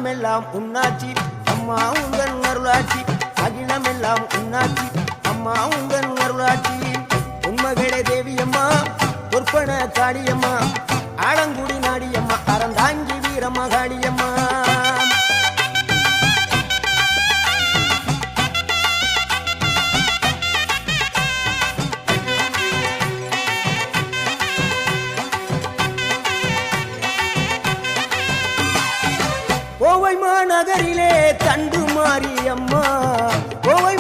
அகிலமெல்லாம் உன்னாட்சி அம்மா உந்தன் அருளாட்சி அகிலமெல்லாம் உன்னாட்சி அம்மா உந்தன் அருளாட்சி உண்மகளே தேவியம்மா பொற்பன காளியம்மா ஆலங்குடி நாடியம்மா அறந்தாங்கி வீரம்மா காளியம்மா கோவை மாநகரிலே தண்டு மாரியம்மா கோவை